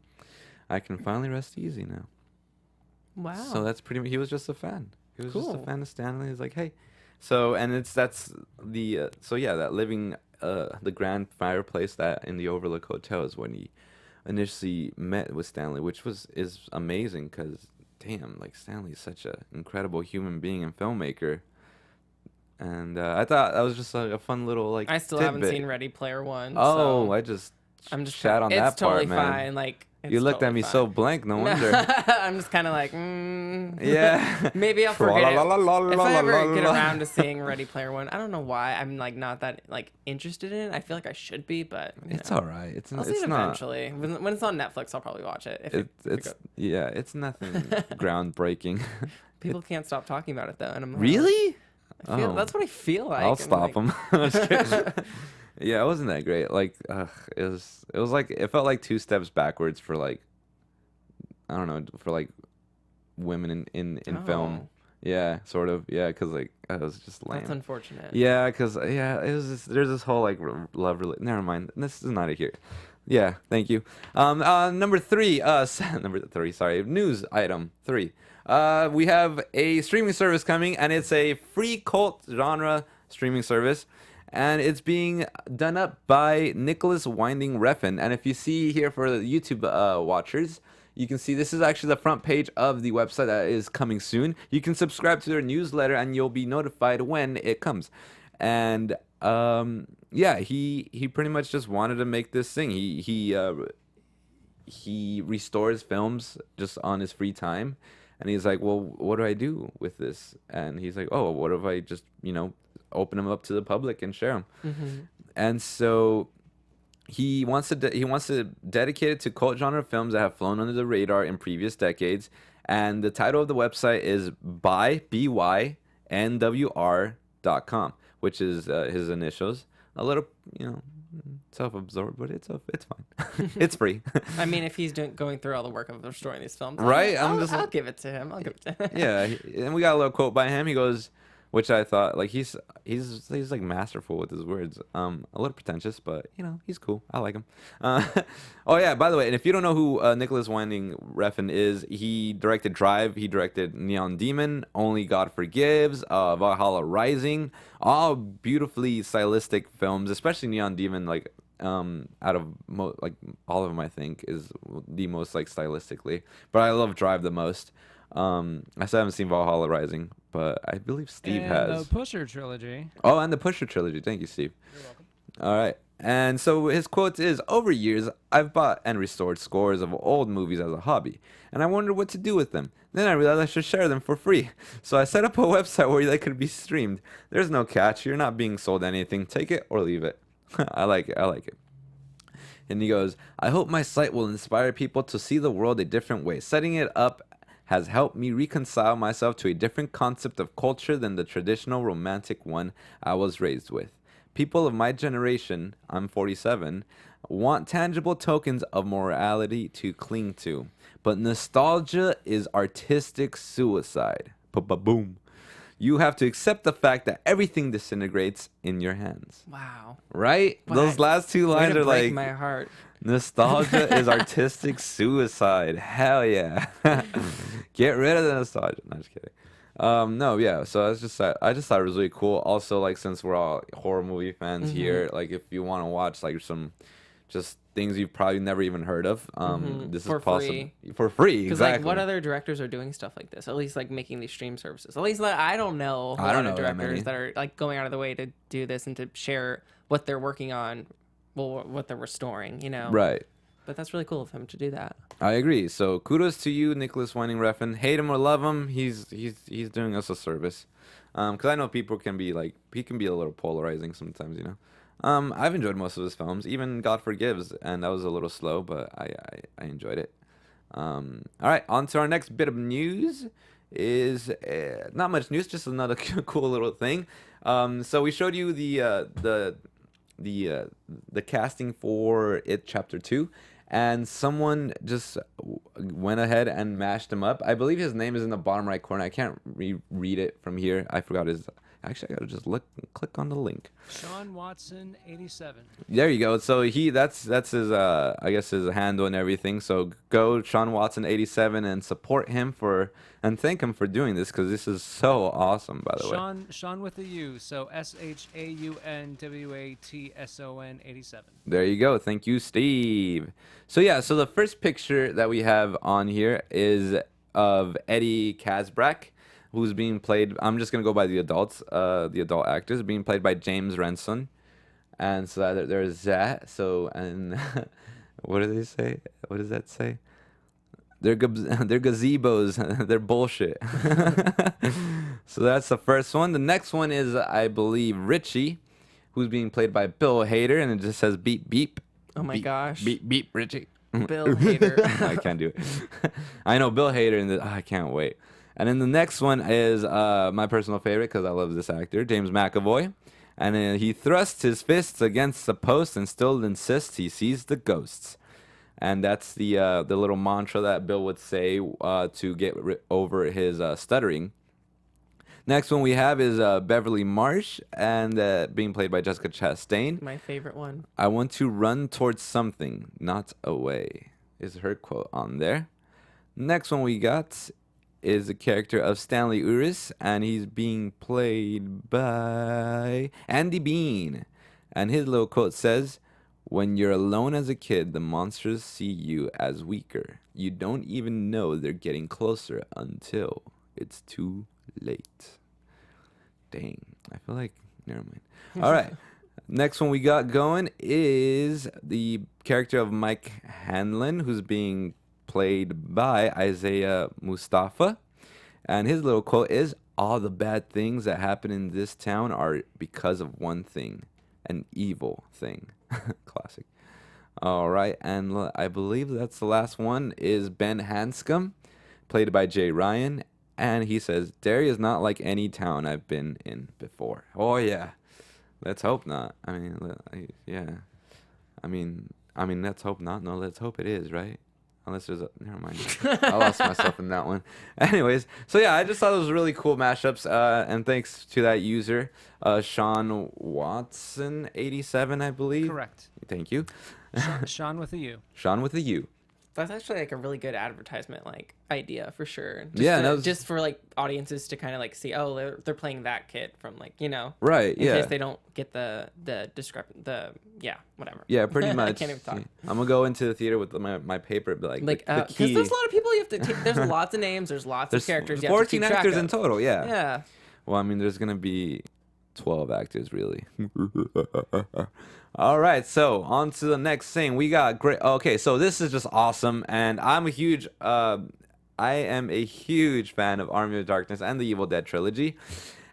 I can finally rest easy now." Wow. So that's pretty much, he was just a fan. He was just a fan of Stanley. He's like, hey. So, and that's the, that living, the grand fireplace that in the Overlook Hotel is when he initially met with Stanley, which is amazing because, damn, like Stanley's such an incredible human being and filmmaker. And I thought that was just a fun little like. I still haven't seen Ready Player One. Oh, so I'm just shat on that part, man. It's totally fine. Like you looked at me so blank. No wonder. I'm just kind of like, yeah. Maybe I'll forget it. If I ever get around to seeing Ready Player One, I don't know why I'm like not that like interested in it. I feel like I should be, but it's all right. I'll see it eventually. When it's on Netflix, I'll probably watch it. It's nothing groundbreaking. People can't stop talking about it though, and I'm like, really? That's what I feel like. I'll stop them. Yeah, it wasn't that great. Like, it was like it felt like two steps backwards for like, I don't know, for like women in film. Yeah, sort of. Yeah, because like it was just lame. That's unfortunate. Yeah, because it was just, there's this whole like love. Never mind. This is not it here. Yeah, thank you. Number three. Sorry. News item 3. We have a streaming service coming, and it's a free cult genre streaming service. And it's being done up by Nicholas Winding Refn. And if you see here for the YouTube watchers, you can see this is actually the front page of the website that is coming soon. You can subscribe to their newsletter and you'll be notified when it comes. And he pretty much just wanted to make this thing. He restores films just on his free time. And he's like, well, what do I do with this? And he's like, oh, what if I just, open them up to the public and share them? Mm-hmm. And so he wants to dedicate it to cult genre films that have flown under the radar in previous decades. And the title of the website is bynwr.com, which is his initials, a little, self-absorbed, but it's fine. It's free. I mean, if he's going through all the work of restoring these films, Right? I'll give it to him. Yeah, and we got a little quote by him. He goes, which I thought, like, he's like masterful with his words. A little pretentious, but he's cool. I like him. Oh yeah, by the way, and if you don't know who Nicholas Winding Refn is, he directed Drive, he directed Neon Demon, Only God Forgives, Valhalla Rising, all beautifully stylistic films, especially Neon Demon. Like, out of all of them, I think is the most like stylistically. But I love Drive the most. I still haven't seen Valhalla Rising, but I believe Steve has. The Pusher trilogy. Oh, and the Pusher trilogy. Thank you, Steve. You're welcome. All right. And so his quote is, over years, I've bought and restored scores of old movies as a hobby, and I wondered what to do with them. Then I realized I should share them for free. So I set up a website where they could be streamed. There's no catch. You're not being sold anything. Take it or leave it. I like it. And he goes, I hope my site will inspire people to see the world a different way. Setting it up has helped me reconcile myself to a different concept of culture than the traditional romantic one I was raised with. People of my generation, I'm 47, want tangible tokens of morality to cling to. But nostalgia is artistic suicide. Boom. You have to accept the fact that everything disintegrates in your hands. Wow. Right? Those last two lines are break like, my heart. nostalgia is artistic suicide. Hell yeah. Get rid of the nostalgia. No, just kidding. No, yeah. So I just thought it was really cool. Also, like, since we're all horror movie fans here, like, if you want to watch like some just things you've probably never even heard of, this For is possible free. for free. Because Exactly. like, what other directors are doing stuff like this? At least like making these stream services. At least like, I don't know a I don't lot of know that many. directors that are like going out of the way to do this and to share what they're working on, well, what they're restoring. Right. But that's really cool of him to do that. I agree. So kudos to you, Nicholas Winding Refn. Hate him or love him, he's doing us a service. Because I know people can be like, he can be a little polarizing sometimes, I've enjoyed most of his films, even God Forgives, and that was a little slow, but I enjoyed it. All right, on to our next bit of news. Is not much news, just another cool little thing. So we showed you the casting for It Chapter 2, and someone just went ahead and mashed him up. I believe his name is in the bottom right corner. I can't read it from here. I forgot his. Actually, I gotta just click on the link. Sean Watson, 87. There you go. So that's his I guess his handle and everything. So go Sean Watson 87 and support him and thank him for doing this, because this is so awesome, by the way. Sean with a U, so ShaunWatson 87. There you go. Thank you, Steve. So yeah, so the first picture that we have on here is of Eddie Kazbrak, who's being played, I'm just going to go by the adult actors, being played by James Renson. And so there's that. So, and what do they say? What does that say? They're gazebos. They're bullshit. So that's the first one. The next one is, I believe, Richie, who's being played by Bill Hader, and it just says beep, beep. Oh my beep, gosh. Beep, beep, Richie. Bill Hader. I can't do it. I know Bill Hader, and I can't wait. And then the next one is my personal favorite, because I love this actor, James McAvoy. And he thrusts his fists against the post and still insists he sees the ghosts. And that's the little mantra that Bill would say to get over his stuttering. Next one we have is Beverly Marsh, and being played by Jessica Chastain. My favorite one. I want to run towards something, not away, is her quote on there. Next one we got is the character of Stanley Uris, and he's being played by Andy Bean. And his little quote says, when you're alone as a kid, the monsters see you as weaker. You don't even know they're getting closer until it's too late. Dang, I feel like, never mind. All right, next one we got going is the character of Mike Hanlon, who's being played by Isaiah Mustafa, and his little quote is, all the bad things that happen in this town are because of one thing, an evil thing. Classic. All right, and I believe that's the last one, is Ben Hanscom, played by Jay Ryan, and he says, Derry is not like any town I've been in before. Oh yeah, Let's hope not. I mean, yeah. I mean, let's hope not. No, let's hope it is, right? Unless there's a... Never mind. I lost myself in that one. Anyways, so yeah, I just thought it was really cool mashups. And thanks to that user, Sean Watson 87, I believe. Correct. Thank you. Sean with a U. Sean with a U. That's actually like a really good advertisement like idea for sure. Just for like audiences to kind of like see, oh, they're playing that kid from like, you know, right? In case they don't get the whatever. Yeah, pretty much. I can't even talk. I'm gonna go into the theater with my paper, but the because key. there's a lot of people you have to take. There's lots of names. There's lots of characters. You 14 have to keep actors track in of. total. Yeah. Yeah. Well, I mean, there's gonna be 12 actors really. All right, so on to the next thing. We got great. Okay, so this is just awesome, and I am a huge fan of Army of Darkness and the Evil Dead trilogy.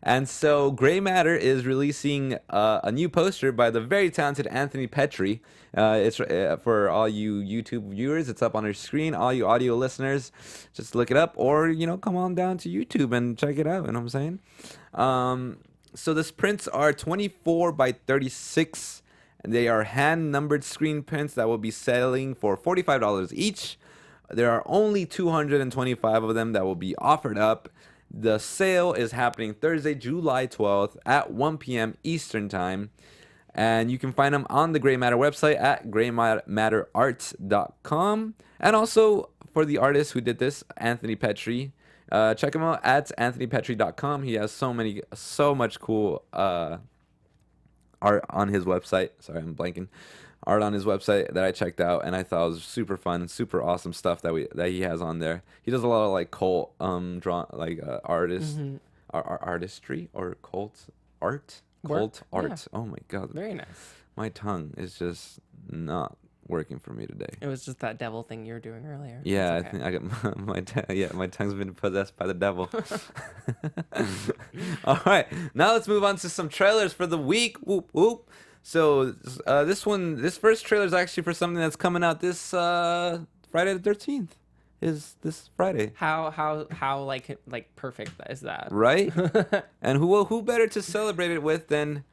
And so Gray Matter is releasing a new poster by the very talented Anthony Petrie. It's for all you YouTube viewers. It's up on your screen. All you audio listeners, just look it up, or come on down to YouTube and check it out. You know what I'm saying? So the prints are 24 by 36. And they are hand-numbered screen prints that will be selling for $45 each. There are only 225 of them that will be offered up. The sale is happening Thursday, July 12th at 1 p.m. Eastern Time. And you can find them on the Gray Matter website at graymatterarts.com. And also, for the artist who did this, Anthony Petrie, check him out at anthonypetrie.com. He has so much cool art on his website. Sorry, I'm blanking. Art on his website that I checked out, and I thought it was super fun, super awesome stuff that he has on there. He does a lot of like cult artistry or cult art. Cult art. Yeah. Oh my god. Very nice. My tongue is just not working for me today. It was just that devil thing you were doing earlier. Yeah, It's okay. I think I got my tongue's been possessed by the devil. All right, now let's move on to some trailers for the week. Whoop whoop. So this first trailer is actually for something that's coming out this Friday the 13th. Is this Friday? How like perfect is that? Right? And who better to celebrate it with than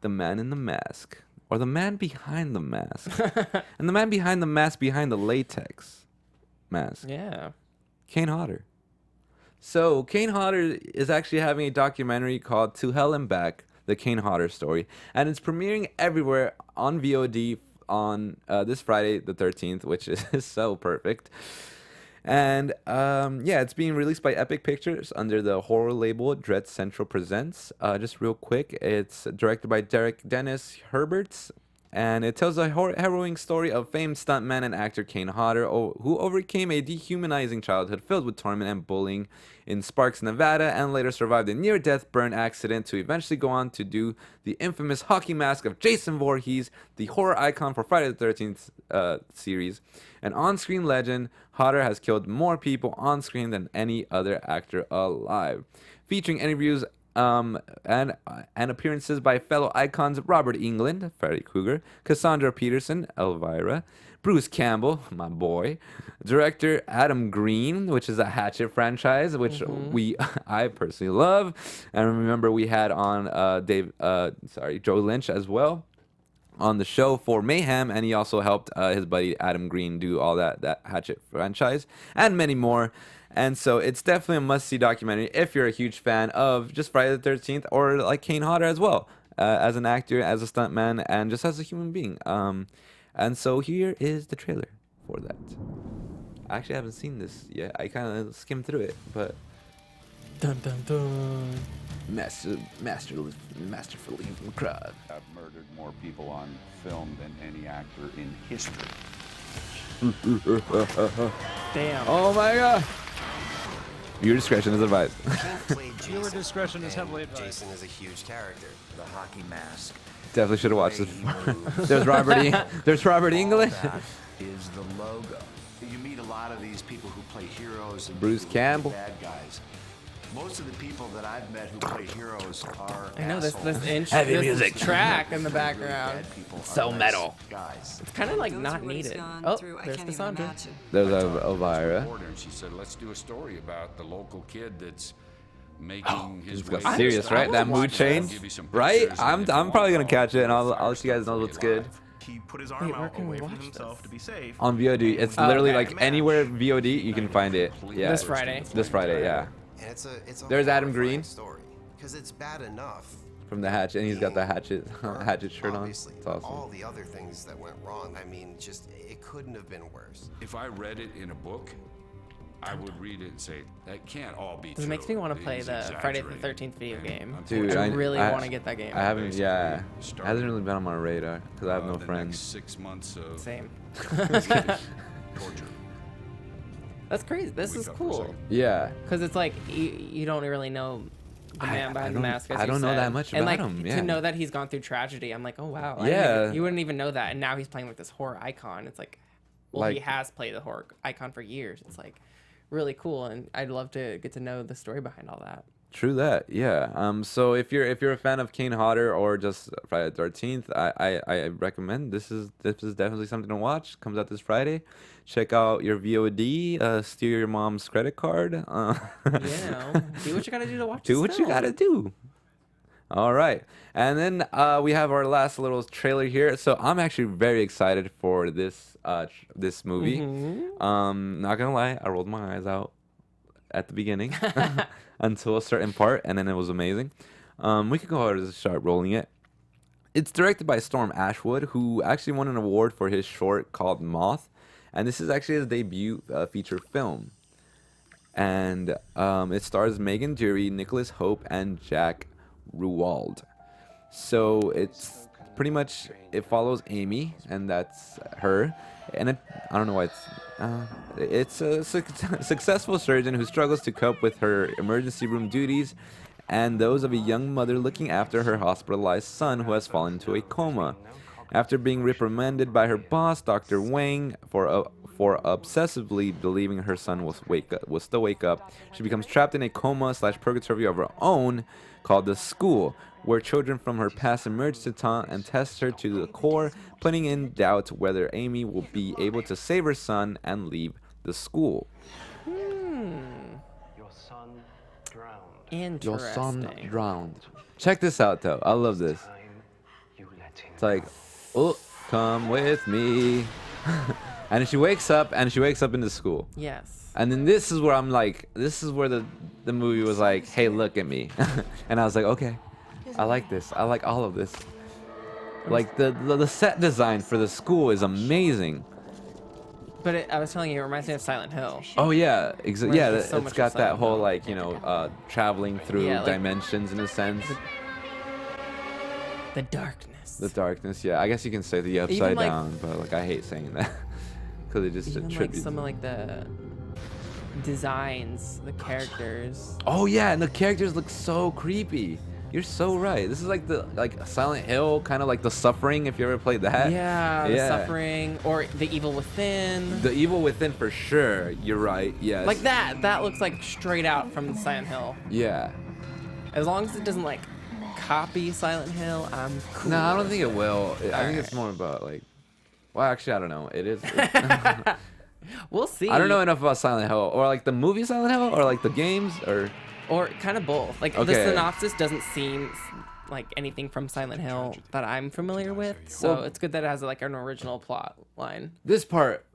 the man in the mask? Or the man behind the mask. And the man behind the mask behind the latex mask. Yeah. Kane Hodder. So Kane Hodder is actually having a documentary called To Hell and Back, the Kane Hodder story. And it's premiering everywhere on VOD on this Friday the 13th, which is so perfect. And it's being released by Epic Pictures under the horror label Dread Central Presents. Just real quick, it's directed by Derek Dennis Herberts, and it tells a harrowing story of famed stuntman and actor Kane Hodder, who overcame a dehumanizing childhood filled with torment and bullying in Sparks, Nevada, and later survived a near-death burn accident to eventually go on to do the infamous hockey mask of Jason Voorhees, the horror icon for Friday the 13th series. An on-screen legend, Hodder has killed more people on screen than any other actor alive. Featuring interviews and appearances by fellow icons Robert Englund, Freddy Krueger, Cassandra Peterson, Elvira, Bruce Campbell, my boy, director Adam Green, which is a Hatchet franchise, which I personally love, and remember we had on Joe Lynch as well on the show for Mayhem, and he also helped his buddy Adam Green do all that Hatchet franchise and many more. And so it's definitely a must-see documentary if you're a huge fan of just Friday the 13th or like Kane Hodder as well, as an actor, as a stuntman, and just as a human being. And so here is the trailer for that. I actually haven't seen this yet. I kind of skimmed through it, but Dun dun dun. masterfully from the crowd. I've murdered more people on film than any actor in history. Damn. Oh my god! Your discretion is advised. Viewer discretion is heavily advised. Jason is a huge character. The hockey mask. Definitely should have watched The this. way he moves. There's Robert All Englund. that is the logo. You meet a lot of these people who play heroes and Bruce people who play Campbell. bad guys. Most of the people that I've met who play heroes are I know this Heavy this music. track in the background. So metal. Guys. It's kind of like not needed. Oh, there's Cassandra. There's Elvira. And she said, let's do a story about the local kid that's making his way. Got serious, right? That mood change, right? I'm probably gonna catch it, and I'll let you guys know what's good. He put his Wait, arm where out can we away from watch himself this? to be safe. On VOD, it's literally okay. like anywhere VOD you can find it. Yeah. This Friday. This Friday, yeah. And it's a There's Adam horrifying Green. story because it's bad enough. From the Hatchet, and he's got the Hatchet shirt on. Obviously, It's but awesome. all the other things that went wrong. I mean, just it couldn't have been worse. If I read it in a book, I would read it and say, that can't all be This true. makes me want to He's play the Friday the exaggerating." 13th video And game. Dude, I really want to get that game. I haven't, yeah. Basically It hasn't really been on my radar because I have no the friends. Next 6 months of Same. torture. That's crazy. This is Wake up for a cool. second. Yeah. Because it's like you don't really know the man behind the don't- mask. As I you don't know said. that much and about like, him, yeah. To know that he's gone through tragedy, I'm like, oh wow. I Yeah. didn't even- you wouldn't even know that, and now he's playing like this horror icon. It's like, well, he Like- has played the horror icon for years. It's like really cool, and I'd love to get to know the story behind all that. True that, yeah. So if you're a fan of Kane Hodder or just Friday the 13th, I recommend this is definitely something to watch. Comes out this Friday. Check out your VOD. Steal your mom's credit card. You know, do what you gotta do to watch. Do this what you film. gotta do. All right, and then we have our last little trailer here. So I'm actually very excited for this this movie. Not gonna lie, I rolled my eyes out at the beginning until a certain part, and then it was amazing. We could go ahead and start rolling it. It's directed by Storm Ashwood, who actually won an award for his short called Moth, and this is actually his debut feature film. And it stars Megan Jury, Nicholas Hope, and Jack Ruwald. So it's pretty much, it follows Amy, and that's her. And I don't know why it's a successful surgeon who struggles to cope with her emergency room duties and those of a young mother looking after her hospitalized son who has fallen into a coma. After being reprimanded by her boss, Dr. Wang, for obsessively believing her son will still wake up, she becomes trapped in a coma/purgatory of her own called the School, where children from her past emerge to taunt and test her to the core, putting in doubt whether Amy will be able to save her son and leave the school. Your son drowned. Interesting. Your son drowned. Check this out, though. I love this. Time you let him It's like, oh, come with me. And then she wakes up in the school. Yes. And then this is where I'm like, this is where the movie was like, hey, look at me. And I was like, okay, I like this. I like all of this. Like the set design for the school is amazing. But I was telling you, it reminds me of Silent Hill. Oh yeah, Reminds yeah. me so It's much of got that Silent whole Hill. like, you know, traveling through Yeah, like- dimensions in a sense. The darkness. The darkness, yeah. I guess you can say the upside Even, like- down, but like I hate saying that because it just Even like attributes. some of like the designs, the characters. Oh yeah, and the characters look so creepy. You're so right. This is like the Silent Hill, kind of like The Suffering. If you ever played that. Yeah, the suffering or the evil within. The Evil Within for sure. You're right. Yes. Like that. That looks like straight out from Silent Hill. Yeah. As long as it doesn't like copy Silent Hill, I'm cool. No, I don't think it will. I think it's Alright. more about like. Well, actually, I don't know. It is. We'll see. I don't know enough about Silent Hill, or like the movie Silent Hill, or like the games, Or kind of both. Like the Okay. synopsis doesn't seem like anything from Silent Hill that I'm familiar with. So Well- it's good that it has like an original plot line. This part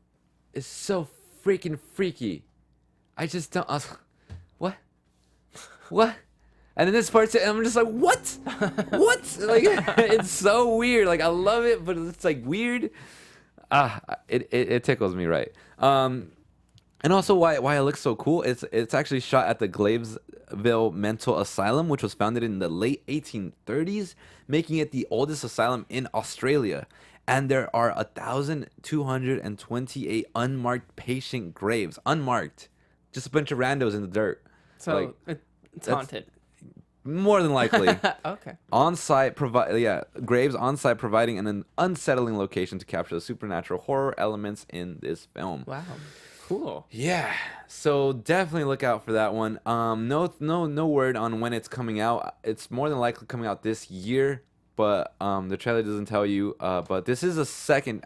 is so freaking freaky. I just don't. What? What? And then this part, I'm just like, what? What? Like, it's so weird. Like, I love it, but it's like weird. It tickles me, right? And also why it looks so cool. It's actually shot at the Glavesville Mental Asylum, which was founded in the late 1830s, making it the oldest asylum in Australia. And there are 1,228 unmarked patient graves, unmarked, just a bunch of randos in the dirt. So Like, it's that's- haunted. More than likely. Okay. Graves on site providing an unsettling location to capture the supernatural horror elements in this film. Wow. Cool. Yeah, so definitely look out for that one. No word on when it's coming out. It's more than likely coming out this year. but the trailer doesn't tell you. But this is actually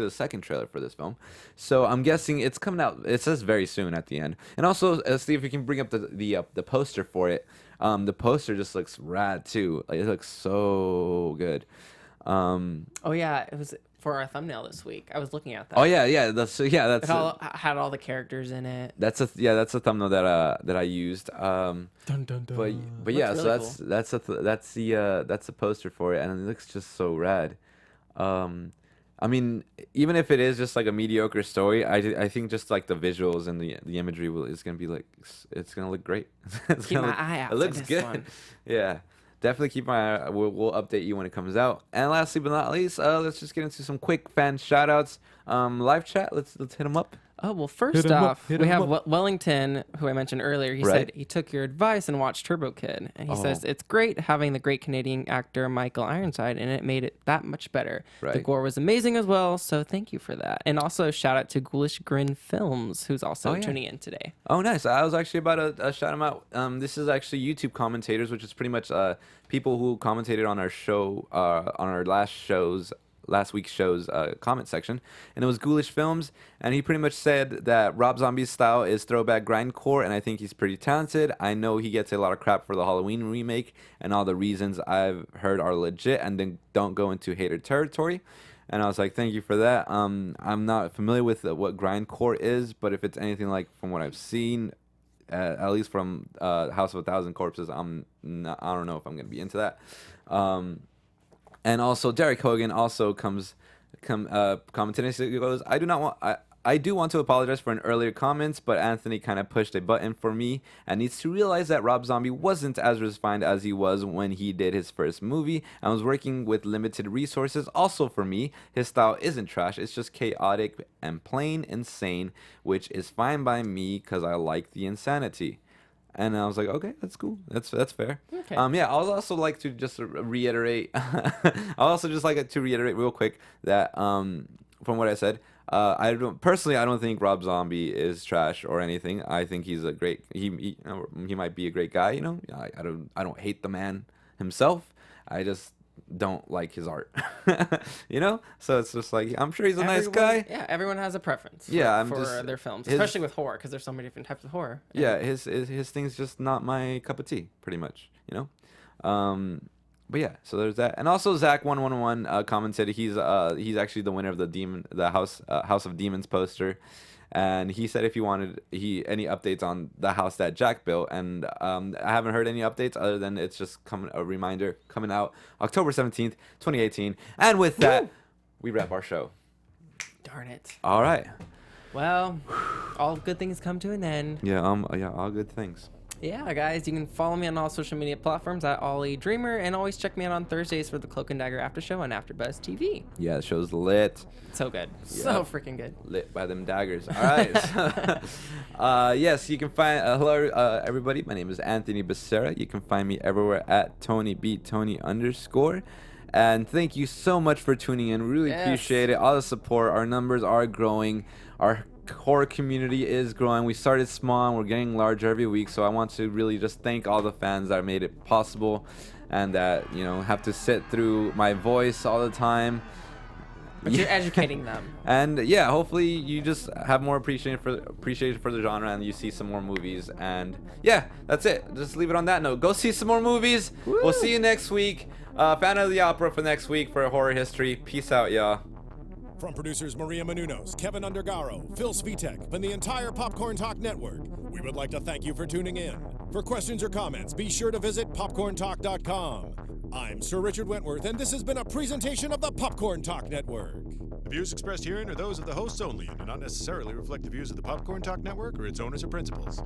the second trailer for this film, so I'm guessing it's coming out. It says very soon at the end. And also, Steve, if you can bring up the poster for it. The poster just looks rad too. Like, it looks so good. Oh yeah, it was for our thumbnail this week. I was looking at that. Oh yeah. That's It had all the characters in it. That's a thumbnail that I used. But yeah, really so that's the poster for it, and it looks just so rad. I mean, even if it is just like a mediocre story, I think just like the visuals and the imagery is gonna be like, it's gonna look great. Keep my eye out. It looks for this good. one. Yeah. Definitely keep my eye. We'll update you when it comes out. And lastly but not least, let's just get into some quick fan shout-outs. Live chat, let's hit them up. Oh, well, first off, we have Wellington, who I mentioned earlier. He said he took your advice and watched Turbo Kid. And he says, it's great having the great Canadian actor Michael Ironside, and it made it that much better. Right. The gore was amazing as well, so thank you for that. And also, shout out to Ghoulish Grin Films, who's also tuning in today. Oh, nice. I was actually about to shout them out. This is actually YouTube commentators, which is pretty much people who commentated on our show, on our last week's show's comment section, and it was Ghoulish Films, and he pretty much said that Rob Zombie's style is throwback grindcore, and I think he's pretty talented. I know he gets a lot of crap for the Halloween remake, and all the reasons I've heard are legit and then don't go into hater territory. And I was like, thank you for that. I'm not familiar with what grindcore is, but if it's anything like from what I've seen, at least from House of a Thousand Corpses, I don't know if I'm gonna be into that. And also, Derek Hogan also commenting. He goes, I do want to apologize for an earlier comments, but Anthony kind of pushed a button for me and needs to realize that Rob Zombie wasn't as refined as he was when he did his first movie and was working with limited resources. Also for me, his style isn't trash. It's just chaotic and plain insane, which is fine by me because I like the insanity. And I was like, okay, that's cool. That's fair. Okay. Yeah, I would also like to just reiterate. I also just like to reiterate real quick that from what I said, I don't think Rob Zombie is trash or anything. I think he's a great. He might be a great guy. You know, I don't hate the man himself. I just don't like his art. You know, so it's just like, I'm sure he's a nice guy. Yeah, everyone has a preference for their films, especially with horror, because there's so many different types of horror. Yeah, his thing's just not my cup of tea, pretty much, you know. But yeah, so there's that. And also Zach111 commented he's actually the winner of the House of Demons poster. And he said if you wanted any updates on the house that Jack built, and I haven't heard any updates other than it's just a reminder coming out October 17th, 2018. And with that, we wrap our show. Darn it. All right. Well, all good things come to an end. Yeah, all good things. Yeah, guys, you can follow me on all social media platforms at Ollie Dreamer, and always check me out on Thursdays for the Cloak and Dagger After Show on AfterBuzz TV. Yeah, the show's lit. So good. So freaking good. Lit by them daggers. All right. Yes, you can find... hello, everybody. My name is Anthony Becerra. You can find me everywhere at TonyBeatTony_. And thank you so much for tuning in. Really appreciate it. All the support. Our numbers are growing. Our horror community is growing. We started small and we're getting larger every week, so I want to really just thank all the fans that made it possible and that, you know, have to sit through my voice all the time. But you're educating them. And yeah, hopefully you just have more appreciation for the genre and you see some more movies. And yeah, that's it. Just leave it on that note. Go see some more movies. Woo! We'll see you next week. Fan of the Opera for next week for Horror History. Peace out, y'all. From producers Maria Menounos, Kevin Undergaro, Phil Svitek, and the entire Popcorn Talk Network, we would like to thank you for tuning in. For questions or comments, be sure to visit popcorntalk.com. I'm Sir Richard Wentworth, and this has been a presentation of the Popcorn Talk Network. The views expressed herein are those of the hosts only and do not necessarily reflect the views of the Popcorn Talk Network or its owners or principals.